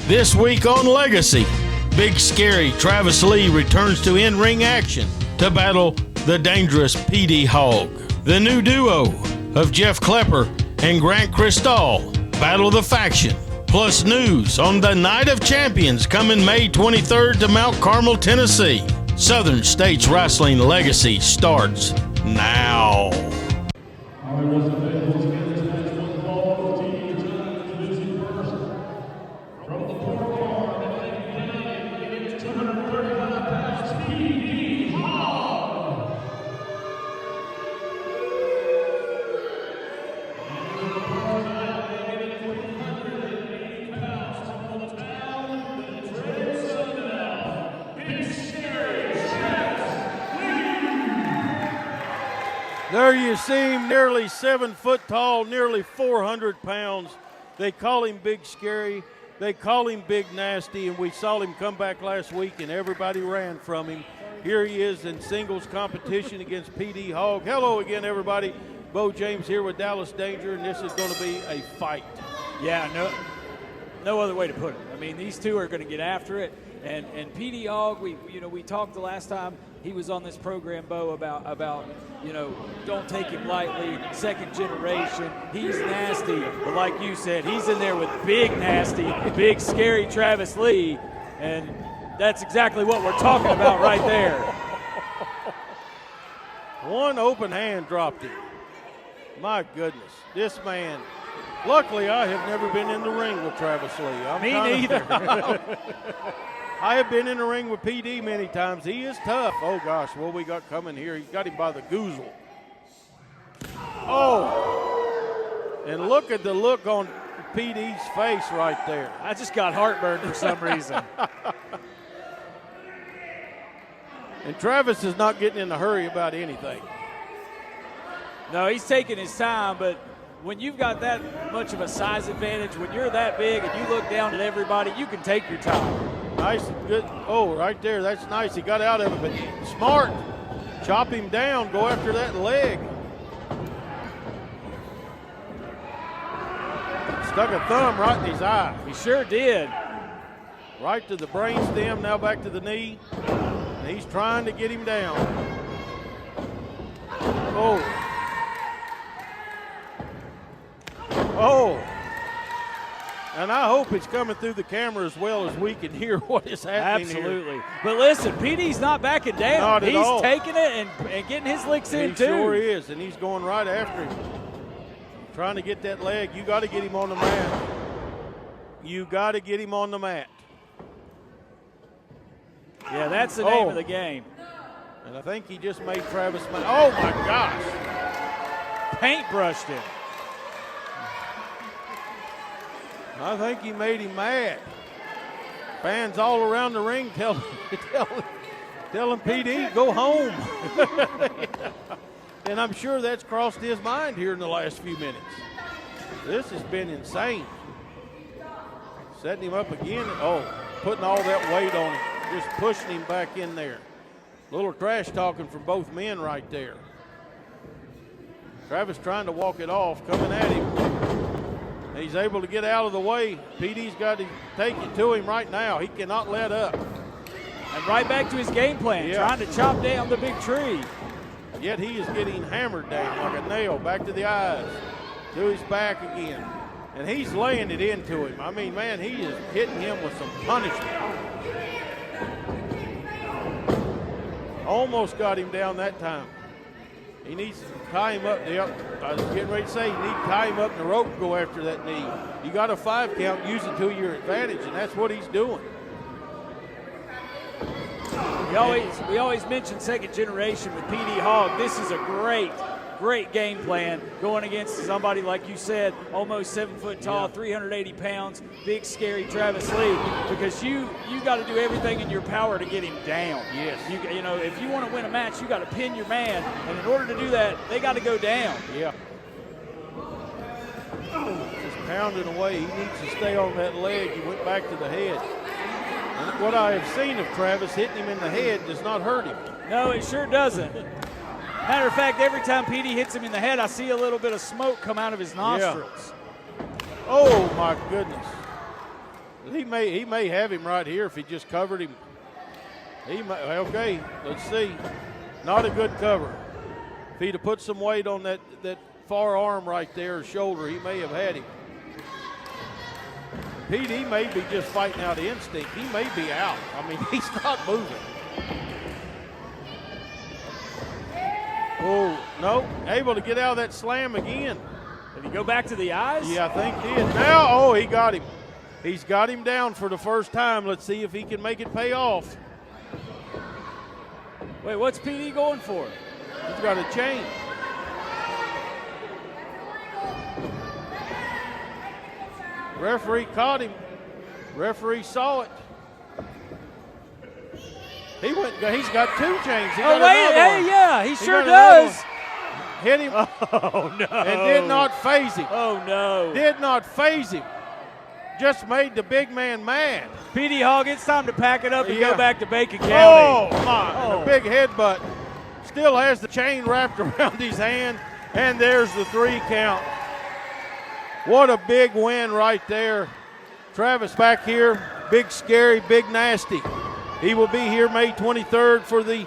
This week on Legacy, Big Scary Travis Lee returns to in-ring action to battle the dangerous PD Hogg. The new duo of Jeff Klepper and Grant Kristal battle the faction. Plus news on the Night of Champions coming May 23rd to Mount Carmel, Tennessee. Southern States Wrestling Legacy starts now. There you see him, nearly 7 foot tall, nearly 400 pounds. They call him Big Scary. They call him Big Nasty, and we saw him come back last week, and everybody ran from him. Here he is in singles competition against PD Hogg. Hello again, everybody. Bo James here with Dallas Danger, and this is going to be a fight. Yeah, no other way to put it. I mean, these two are going to get after it. And PD Hogg, we talked the last time he was on this program, Bo, about don't take him lightly, second generation. He's nasty, but like you said, he's in there with Big Nasty, Big Scary Travis Lee, and that's exactly what we're talking about right there. One open hand dropped him. My goodness, this man. Luckily, I have never been in the ring with Travis Lee. Me neither. I have been in the ring with PD many times. He is tough. Oh, gosh, what we got coming here? He got him by the goozle. Oh, and look at the look on PD's face right there. I just got heartburn for some reason. And Travis is not getting in a hurry about anything. No, he's taking his time, but when you've got that much of a size advantage, when you're that big and you look down at everybody, you can take your time. Nice and good. Oh, right there. That's nice. He got out of it, but smart. Chop him down. Go after that leg. Stuck a thumb right in his eye. He sure did. Right to the brainstem, now back to the knee. And he's trying to get him down. Oh. Oh. And I hope it's coming through the camera as well as we can hear what is happening. Absolutely. Here. But listen, PD's not backing down. Not at all. He's taking it and getting his licks in too. He sure is, and he's going right after him. Trying to get that leg. You got to get him on the mat. You got to get him on the mat. Yeah, that's the name of the game. And I think he just made Travis mad. Oh, my gosh. Paintbrushed him. I think he made him mad. Fans all around the ring telling PD, go home. And I'm sure that's crossed his mind here in the last few minutes. This has been insane. Setting him up again. Oh, putting all that weight on him. Just pushing him back in there. Little trash talking from both men right there. Travis trying to walk it off, coming at him. He's able to get out of the way. PD's got to take it to him right now. He cannot let up. And right back to his game plan, trying to chop down the big tree. Yet he is getting hammered down like a nail, back to the eyes, to his back again. And he's laying it into him. I mean, man, he is hitting him with some punishment. Almost got him down that time. He needs to tie him up. I was getting ready to say, you need to tie him up in the rope and go after that knee. You got a 5 count, use it to your advantage, and that's what he's doing. We always mention second generation with PD Hogg. This is a great game plan going against somebody, like you said, almost 7 foot tall, 380 pounds, Big Scary Travis Lee, because you got to do everything in your power to get him down. Yes. You know, if you want to win a match, you got to pin your man, and in order to do that, they got to go down. Yeah. Just pounding away. He needs to stay on that leg. He went back to the head. And what I have seen of Travis hitting him in the head does not hurt him. No, it sure doesn't. Matter of fact, every time PD hits him in the head, I see a little bit of smoke come out of his nostrils. Yeah. Oh, my goodness. He may have him right here if he just covered him. Okay, let's see. Not a good cover. If he'd have put some weight on that far arm right there, shoulder, he may have had him. Pete, he may be just fighting out of instinct. He may be out. I mean, he's not moving. Oh, no. Able to get out of that slam again. Did he go back to the eyes? Yeah, I think he did. Now, he got him. He's got him down for the first time. Let's see if he can make it pay off. Wait, what's PD going for? He's got a chain. Referee caught him. Referee saw it. He's got 2 chains. He sure does. Hit him. Oh, no. And did not phase him. Oh, no. Did not phase him. Just made the big man mad. PD Hogg, it's time to pack it up and go back to Bacon County. Oh, my. Oh. A big headbutt. Still has the chain wrapped around his hand. And there's the 3 count. What a big win right there. Travis back here, big scary, big nasty. He will be here May 23rd for the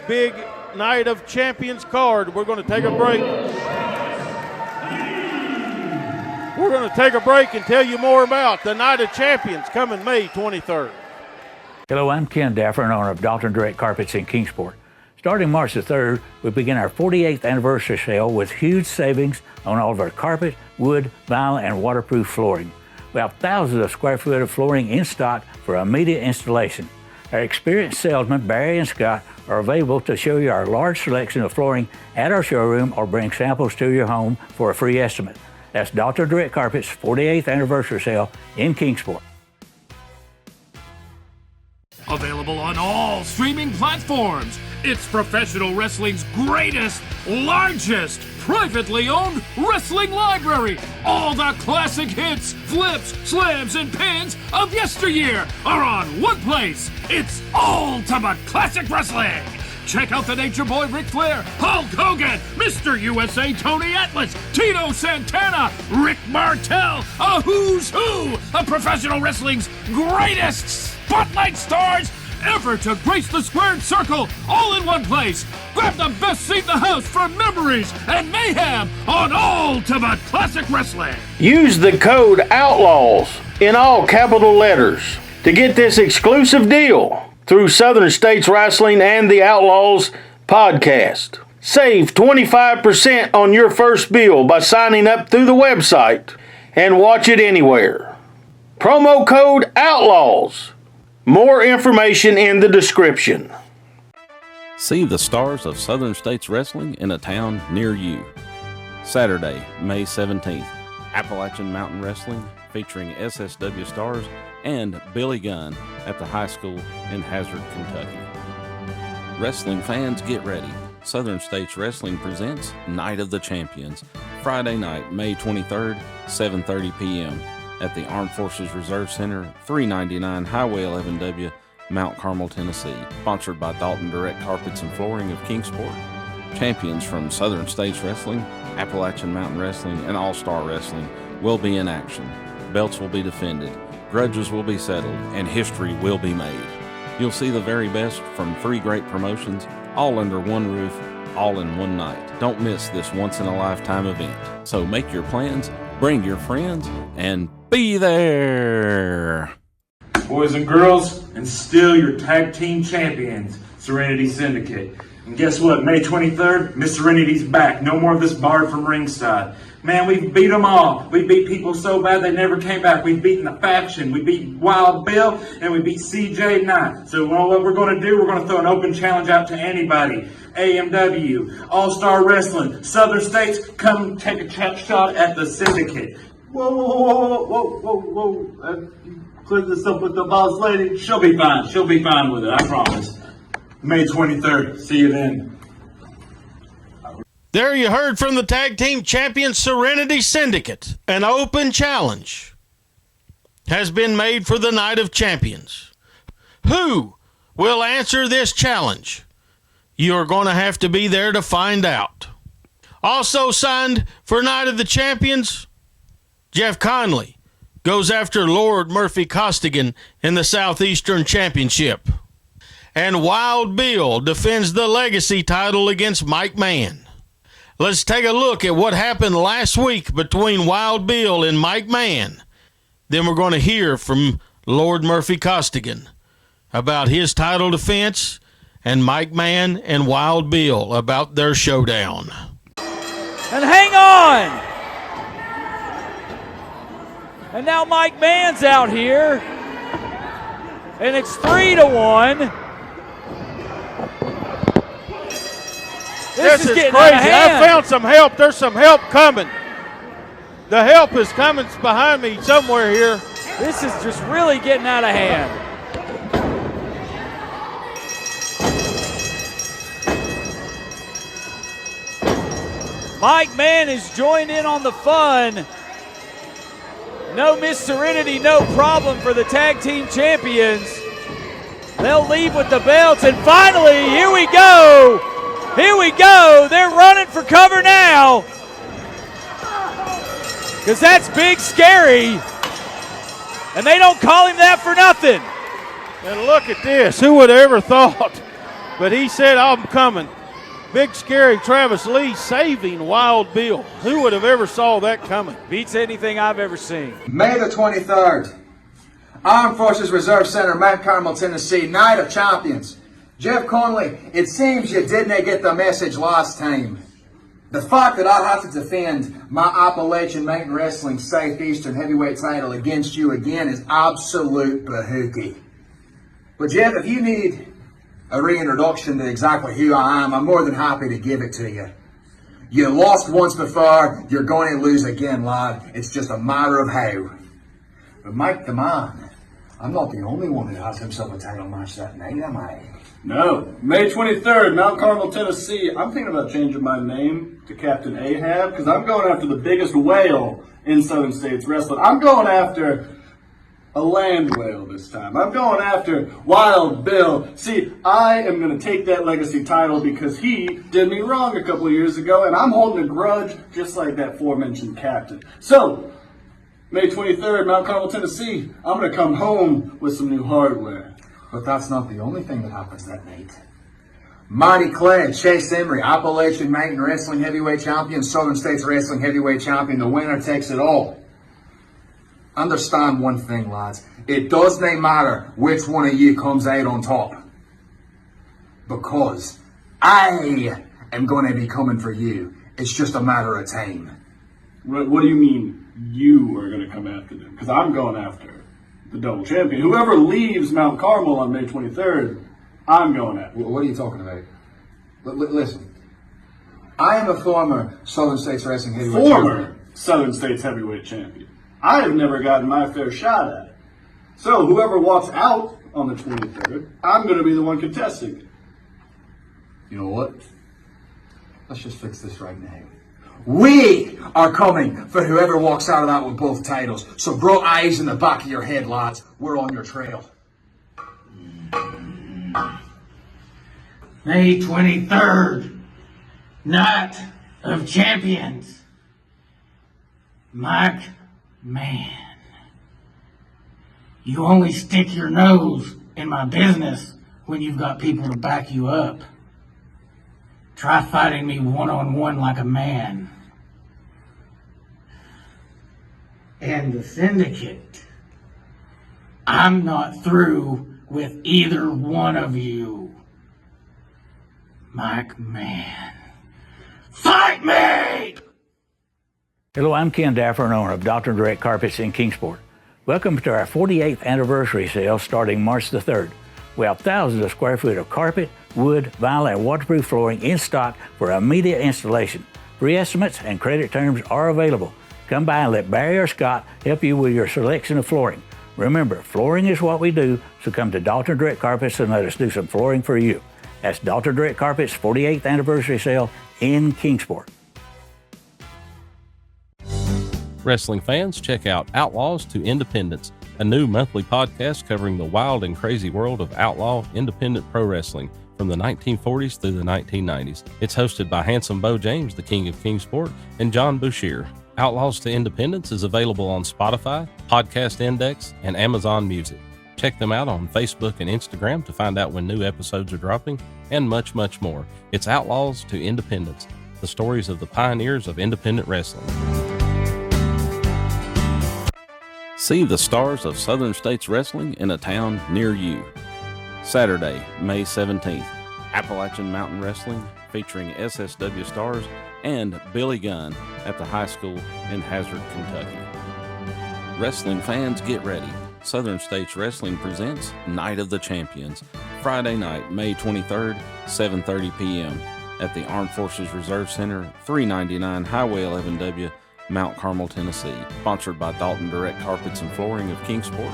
big Night of Champions card. We're going to take a break. We're going to take a break and tell you more about the Night of Champions coming May 23rd. Hello, I'm Ken Daffer, owner of Dalton Direct Carpets in Kingsport. Starting March the 3rd, we begin our 48th anniversary sale with huge savings on all of our carpet, wood, vinyl, and waterproof flooring. We have thousands of square foot of flooring in stock for immediate installation. Our experienced salesmen, Barry and Scott, are available to show you our large selection of flooring at our showroom or bring samples to your home for a free estimate. That's Dalton Direct Carpets 48th anniversary sale in Kingsport. Available on all streaming platforms. It's professional wrestling's greatest, largest, privately owned wrestling library. All the classic hits, flips, slams, and pins of yesteryear are on one place. It's Ultimate Classic Wrestling. Check out the Nature Boy Ric Flair, Hulk Hogan, Mr. USA Tony Atlas, Tito Santana, Rick Martel, a who's who of professional wrestling's greatest spotlight stars ever to grace the squared circle, all in one place. Grab the best seat in the house for memories and mayhem on Ultimate Classic Wrestling. Use the code OUTLAWS in all capital letters to get this exclusive deal through Southern States Wrestling and the Outlaws podcast. Save 25% on your first bill by signing up through the website and watch it anywhere. Promo code OUTLAWS. More information in the description. See the stars of Southern States Wrestling in a town near you. Saturday, May 17th, Appalachian Mountain Wrestling featuring SSW stars and Billy Gunn at the high school in Hazard, Kentucky. Wrestling fans, get ready. Southern States Wrestling presents Night of the Champions, Friday night, May 23rd, 7:30 p.m. at the Armed Forces Reserve Center, 399 Highway 11W, Mount Carmel, Tennessee. Sponsored by Dalton Direct Carpets and Flooring of Kingsport. Champions from Southern States Wrestling, Appalachian Mountain Wrestling, and All-Star Wrestling will be in action. Belts will be defended, grudges will be settled, and history will be made. You'll see the very best from 3 great promotions, all under one roof, all in one night. Don't miss this once-in-a-lifetime event. So make your plans, bring your friends, and be there. Boys and girls, and still your tag team champions, Serenitey Syndicate. And guess what? May 23rd, Miss Serenitey's back. No more of this barred from ringside. Man, we've beat them all. We beat people so bad they never came back. We've beaten the faction. We beat Wild Bill, and we beat CJ Knight. So what we're going to do, we're going to throw an open challenge out to anybody. AMW, All-Star Wrestling, Southern States, come take a shot at the Syndicate. Whoa. Clear this up with the boss lady. She'll be fine. She'll be fine with it, I promise. May 23rd. See you then. There you heard from the tag team champion Serenitey Syndicate. An open challenge has been made for the Night of Champions. Who will answer this challenge? You're going to have to be there to find out. Also signed for Night of the Champions, Jeff Connelly, goes after Lord Murphy Costigan in the Southeastern Championship. And Wild Bill defends the Legacy title against Mike Mann. Let's take a look at what happened last week between Wild Bill and Mike Mann. Then we're going to hear from Lord Murphy Costigan about his title defense and Mike Mann and Wild Bill about their showdown. And hang on! And now Mike Mann's out here. And it's 3-1. This is getting crazy. out of hand. I found some help. There's some help coming. The help is coming behind me somewhere here. This is just really getting out of hand. Mike Mann has joined in on the fun. No Miss Serenity, no problem for the tag team champions. They'll leave with the belts, and finally, here we go. Here we go. They're running for cover now. Because that's Big Scary. And they don't call him that for nothing. And look at this. Who would have ever thought? But he said, I'm coming. Big Scary Travis Lee saving Wild Bill. Who would have ever saw that coming? Beats anything I've ever seen. May the 23rd, Armed Forces Reserve Center, Mount Carmel, Tennessee, Night of Champions. Jeff Connelly, it seems you didn't get the message last time. The fact that I have to defend my Appalachian Mountain Wrestling Southeastern Heavyweight title against you again is absolute bahookie. But Jeff, if you need a reintroduction to exactly who I am, I'm more than happy to give it to you. You lost once before, you're going to lose again, lad. It's just a matter of how. But Mike the Man, I'm not the only one who has himself a title match that night, am I? No. May 23rd, Mount Carmel, Tennessee. I'm thinking about changing my name to Captain Ahab because I'm going after the biggest whale in Southern States Wrestling. I'm going after a land whale this time. I'm going after Wild Bill. See, I am going to take that Legacy title because he did me wrong a couple of years ago, and I'm holding a grudge just like that aforementioned captain. So, May 23rd, Mount Carmel, Tennessee. I'm going to come home with some new hardware. But that's not the only thing that happens that night. Monty Clay, Chase Emery, Appalachian Mountain Wrestling Heavyweight Champion, Southern States Wrestling Heavyweight Champion. The winner takes it all. Understand one thing, lads. It doesn't matter which one of you comes out on top. Because I am going to be coming for you. It's just a matter of time. What do you mean you are going to come after them? Because I'm going after the double champion. Whoever leaves Mount Carmel on May 23rd, I'm going after. What are you talking about? Listen, I am a former Southern States Wrestling Heavyweight Champion. Southern States Heavyweight Champion. I have never gotten my fair shot at it. So whoever walks out on the 23rd, I'm going to be the one contesting it. You know what? Let's just fix this right now. We are coming for whoever walks out of that with both titles. So grow eyes in the back of your head, lads. We're on your trail. May 23rd, Night of Champions. Mike Mann. You only stick your nose in my business when you've got people to back you up. Try fighting me one-on-one like a man. And the Syndicate. I'm not through with either one of you. Mike Mann. Fight me! Hello, I'm Ken Daffer, owner of Dalton Direct Carpets in Kingsport. Welcome to our 48th anniversary sale starting March the 3rd. We have thousands of square feet of carpet, wood, vinyl, and waterproof flooring in stock for immediate installation. Free estimates and credit terms are available. Come by and let Barry or Scott help you with your selection of flooring. Remember, flooring is what we do, so come to Dalton Direct Carpets and let us do some flooring for you. That's Dalton Direct Carpets 48th anniversary sale in Kingsport. Wrestling fans, check out Outlaws to Independence, a new monthly podcast covering the wild and crazy world of outlaw independent pro wrestling from the 1940s through the 1990s. It's hosted by Handsome Bo James, the King of Kingsport, and John Bouchier. Outlaws to Independence is available on Spotify, Podcast Index, and Amazon Music. Check them out on Facebook and Instagram to find out when new episodes are dropping, and much, much more. It's Outlaws to Independence, the stories of the pioneers of independent wrestling. See the stars of Southern States Wrestling in a town near you. Saturday, May 17th, Appalachian Mountain Wrestling featuring SSW stars and Billy Gunn at the high school in Hazard, Kentucky. Wrestling fans, get ready. Southern States Wrestling presents Night of the Champions, Friday night, May 23rd, 7:30 p.m. at the Armed Forces Reserve Center, 399 Highway 11W, Mount Carmel, Tennessee. Sponsored by Dalton Direct Carpets and Flooring of Kingsport.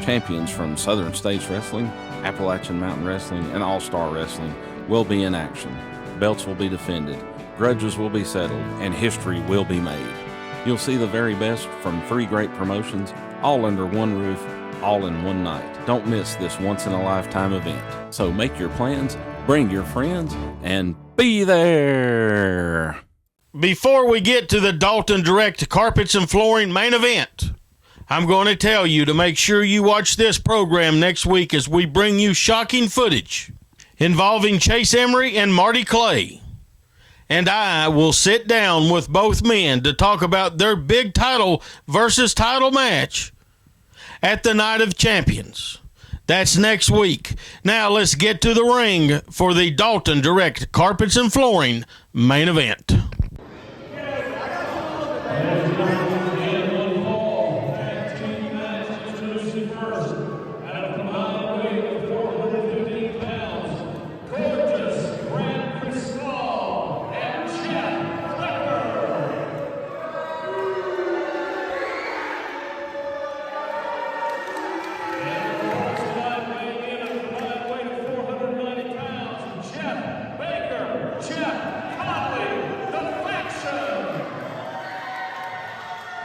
Champions from Southern States Wrestling, Appalachian Mountain Wrestling, and All-Star Wrestling will be in action. Belts will be defended, grudges will be settled, and history will be made. You'll see the very best from 3 great promotions, all under one roof, all in one night. Don't miss this once-in-a-lifetime event. So make your plans, bring your friends, and be there. Before we get to the Dalton Direct Carpets and Flooring main event, I'm going to tell you to make sure you watch this program next week as we bring you shocking footage involving Chase Emery and Marty Clay. And I will sit down with both men to talk about their big title versus title match at the Night of Champions. That's next week. Now let's get to the ring for the Dalton Direct Carpets and Flooring main event.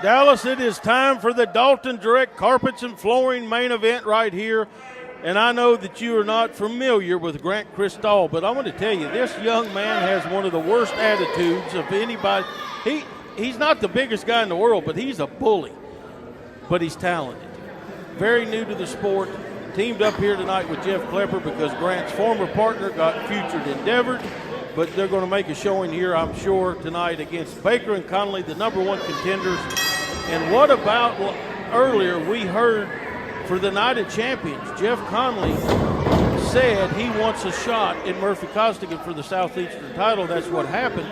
Dallas, it is time for the Dalton Direct Carpets and Flooring main event right here. And I know that you are not familiar with Grant Kristal, but I want to tell you, this young man has one of the worst attitudes of anybody. He's not the biggest guy in the world, but he's a bully. But he's talented. Very new to the sport. Teamed up here tonight with Jeff Klepper because Grant's former partner got featured endeavored. But they're going to make a showing here, I'm sure, tonight against Baker and Connelly, the #1 contenders. And what about earlier we heard for the Night of Champions, Jeff Connelly said he wants a shot in Murphy Costigan for the Southeastern title. That's what happened.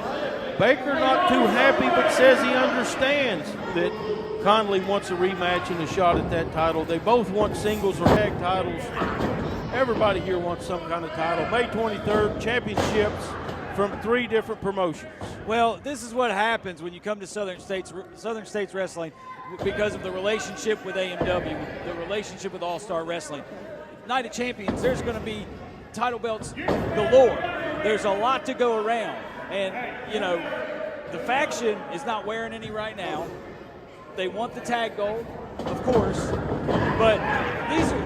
Baker not too happy, but says he understands that Connelly wants a rematch and a shot at that title. They both want singles or tag titles. Everybody here wants some kind of title. May 23rd, championships from 3 different promotions. Well, this is what happens when you come to Southern States Wrestling because of the relationship with AMW, the relationship with All-Star Wrestling. Night of Champions, there's going to be title belts galore. There's a lot to go around. And, you know, the faction is not wearing any right now. They want the tag gold, of course. But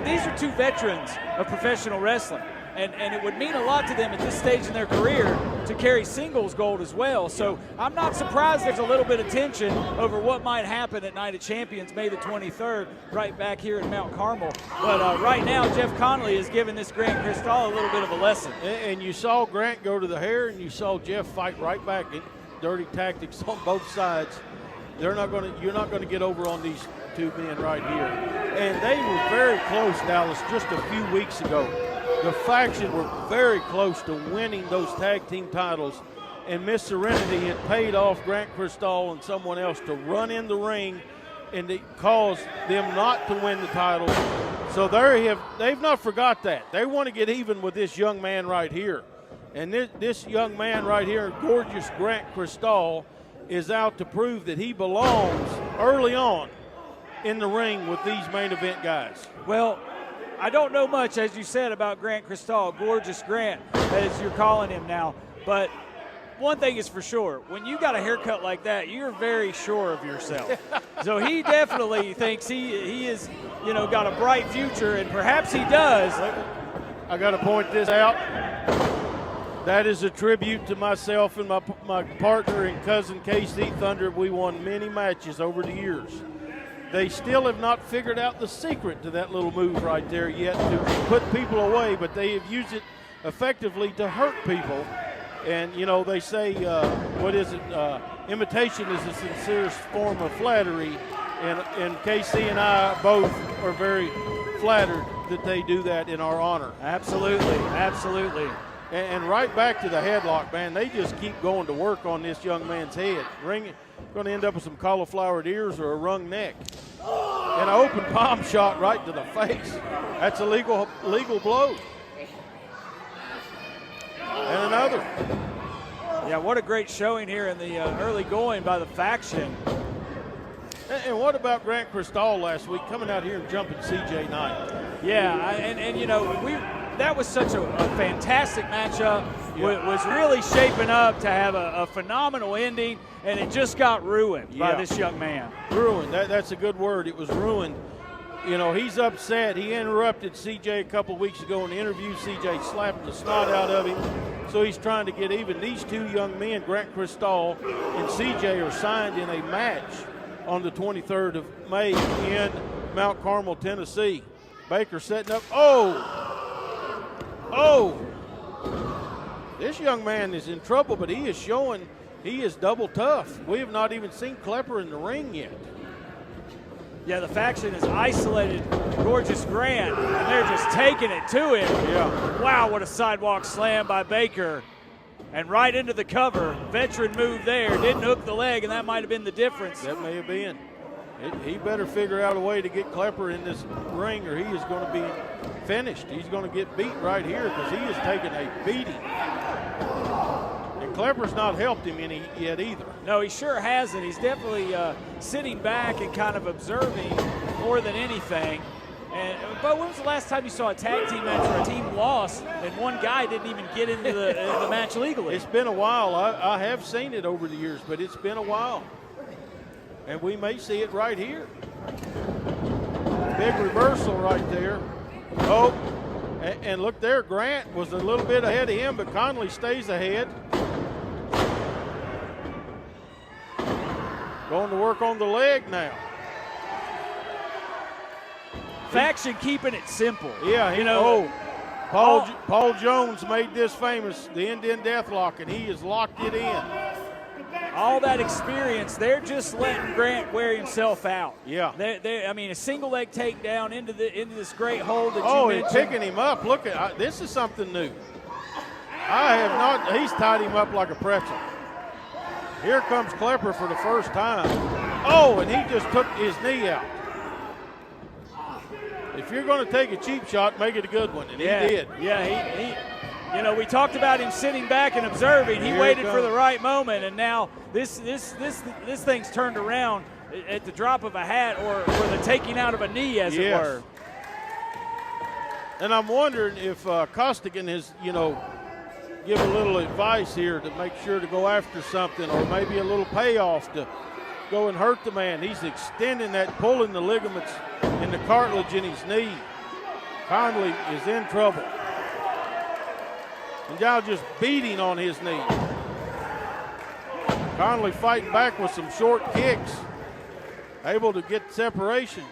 these are 2 veterans of professional wrestling. And it would mean a lot to them at this stage in their career to carry singles gold as well. So I'm not surprised there's a little bit of tension over what might happen at Night of Champions, May the 23rd, right back here in Mount Carmel. But right now, Jeff Connelly is giving this Grant Kristal a little bit of a lesson. And you saw Grant go to the hair, and you saw Jeff fight right back. Dirty tactics on both sides. You're not going to get over on these 2 men right here. And they were very close, Dallas, just a few weeks ago. The faction were very close to winning those tag team titles, and Miss Serenitey had paid off Grant Kristal and someone else to run in the ring, and it caused them not to win the title. So they've not forgot that. They want to get even with this young man right here. And this young man right here, gorgeous Grant Kristal, is out to prove that he belongs early on in the ring with these main event guys. Well, I don't know much, as you said, about Grant Kristal, gorgeous Grant, as you're calling him now. But one thing is for sure, when you got a haircut like that, you're very sure of yourself. So he definitely thinks he is, got a bright future, and perhaps he does. I got to point this out. That is a tribute to myself and my partner and cousin KC Thunder. We won many matches over the years. They still have not figured out the secret to that little move right there yet to put people away, but they have used it effectively to hurt people. And, you know, they say, imitation is the sincerest form of flattery. And KC and I both are very flattered that they do that in our honor. Absolutely, absolutely. And right back to the headlock, man. They just keep going to work on this young man's head. Going to end up with some cauliflowered ears or a wrung neck. And an open palm shot right to the face. That's a legal blow. And another. Yeah, what a great showing here in the early going by the faction. And what about Grant Kristal last week coming out here and jumping CJ Knight? Yeah, and you know, that was such a fantastic matchup. Yeah. Was really shaping up to have a phenomenal ending, and it just got ruined by this young man. Ruined, that's a good word. It was ruined. You know, he's upset. He interrupted CJ a couple weeks ago in the interview. CJ slapped the snot out of him, so he's trying to get even. These two young men, Grant Kristal and CJ, are signed in a match on the 23rd of May in Mount Carmel, Tennessee. Baker setting up. Oh! This young man is in trouble, but he is showing he is double tough. We have not even seen Klepper in the ring yet. Yeah, the faction has isolated Gorgeous Grant, and they're just taking it to him. Yeah. Wow, what a sidewalk slam by Baker. And right into the cover. Veteran move there. Didn't hook the leg, and that might have been the difference. That may have been. He better figure out a way to get Klepper in this ring, or he is going to be finished. He's going to get beat right here because he is taking a beating. And Klepper's not helped him any yet either. No, he sure hasn't. He's definitely sitting back and kind of observing more than anything. But when was the last time you saw a tag team match where a team lost and one guy didn't even get into the match legally? It's been a while. I have seen it over the years, but it's been a while. And we may see it right here. Big reversal right there. Oh, and look there. Grant was a little bit ahead of him, but Connelly stays ahead. Going to work on the leg now. Faction keeping it simple. Yeah, you know. Paul Jones made this famous, the Indian Deathlock, and he has locked it in. All that experience, they're just letting Grant wear himself out. Yeah. I mean, a single leg takedown into this great hold that you mentioned. And picking him up. Look at this is something new. He's tied him up like a pretzel. Here comes Klepper for the first time. Oh, and he just took his knee out. If you're going to take a cheap shot, make it a good one, and he did. Yeah, he you know, we talked about him sitting back and observing. He waited for the right moment, and now this thing's turned around at the drop of a hat or the taking out of a knee, as it were. And I'm wondering if Costigan has, give a little advice here to make sure to go after something, or maybe a little payoff to go and hurt the man. He's extending that, pulling the ligaments in the cartilage in his knee. Connelly is in trouble. And now just beating on his knee. Connelly fighting back with some short kicks. Able to get separation.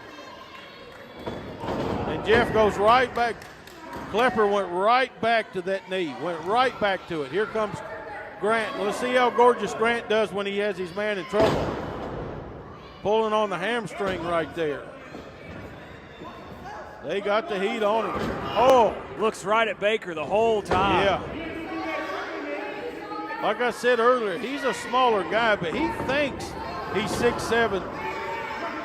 And Jeff goes right back. Klepper went right back to that knee. Went right back to it. Here comes Grant. Let's see how Gorgeous Grant does when he has his man in trouble. Pulling on the hamstring right there. They got the heat on him. Oh! Looks right at Baker the whole time. Yeah. Like I said earlier, he's a smaller guy, but he thinks he's 6'7",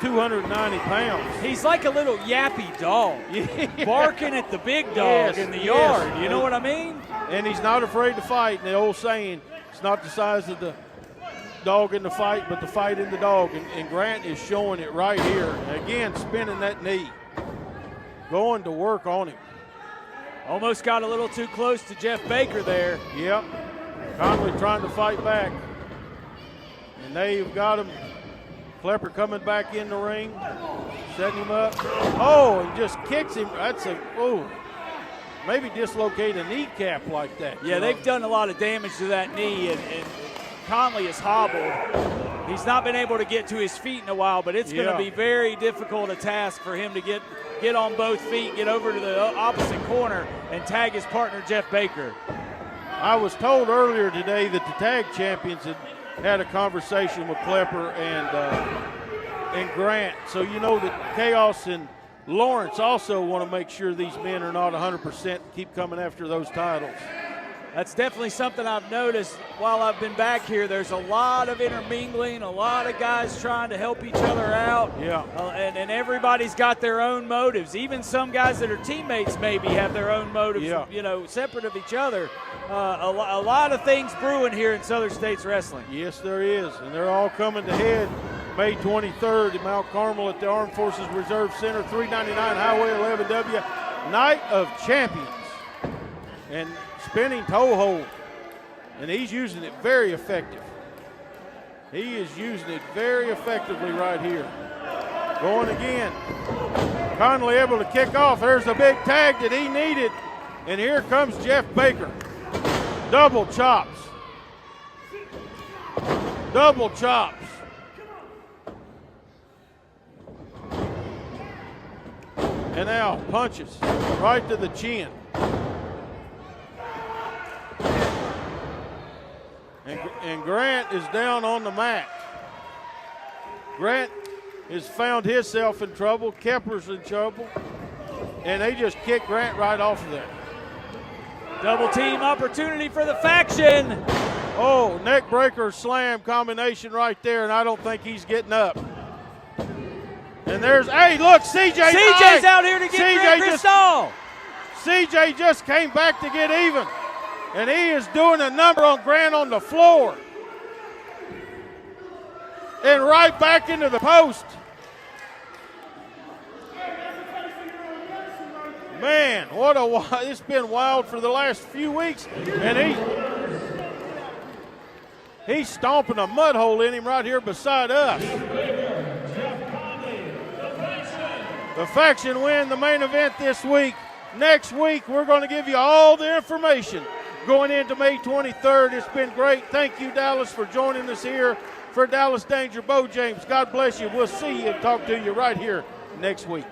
290 pounds. He's like a little yappy dog, barking at the big dog in the yard. You know what I mean? And he's not afraid to fight. And the old saying, it's not the size of the dog in the fight, but the fight in the dog. And Grant is showing it right here. Again, spinning that knee. Going to work on him. Almost got a little too close to Jeff Baker there. Yep. Connelly trying to fight back. And they've got him. Klepper coming back in the ring. Setting him up. Oh, and just kicks him. maybe dislocate a kneecap like that. Yeah, they've done a lot of damage to that knee, and Connelly is hobbled. He's not been able to get to his feet in a while, but it's going to be very difficult a task for him to get on both feet, get over to the opposite corner, and tag his partner, Jeff Baker. I was told earlier today that the tag champions had a conversation with Klepper and Grant. So you know that Chaos and Lawrence also want to make sure these men are not 100%, keep coming after those titles. That's definitely something I've noticed while I've been back here. There's a lot of intermingling, a lot of guys trying to help each other out. Yeah. And everybody's got their own motives. Even some guys that are teammates maybe have their own motives, separate of each other. A lot of things brewing here in Southern States Wrestling. Yes, there is. And they're all coming to head May 23rd in Mount Carmel at the Armed Forces Reserve Center, 399 Highway 11W, Night of Champions. And spinning toe hold, and he's using it very effective. He is using it very effectively right here. Going again. Connelly able to kick off. There's a big tag that he needed, and here comes Jeff Baker. Double chops. Double chops. And now punches right to the chin. And Grant is down on the mat. Grant has found himself in trouble. Klepper's in trouble. And they just kicked Grant right off of there. Double team opportunity for the faction. Oh, neck breaker slam combination right there, and I don't think he's getting up. And there's, hey, look, CJ's out here to get Kristal. CJ just came back to get even. And he is doing a number on Grant on the floor. And right back into the post. Man, it's been wild for the last few weeks. And he's stomping a mud hole in him right here beside us. The faction win the main event this week. Next week, we're going to give you all the information going into May 23rd. It's been great. Thank you, Dallas, for joining us here. For Dallas Danger, Bo James, God bless you. We'll see you and talk to you right here next week.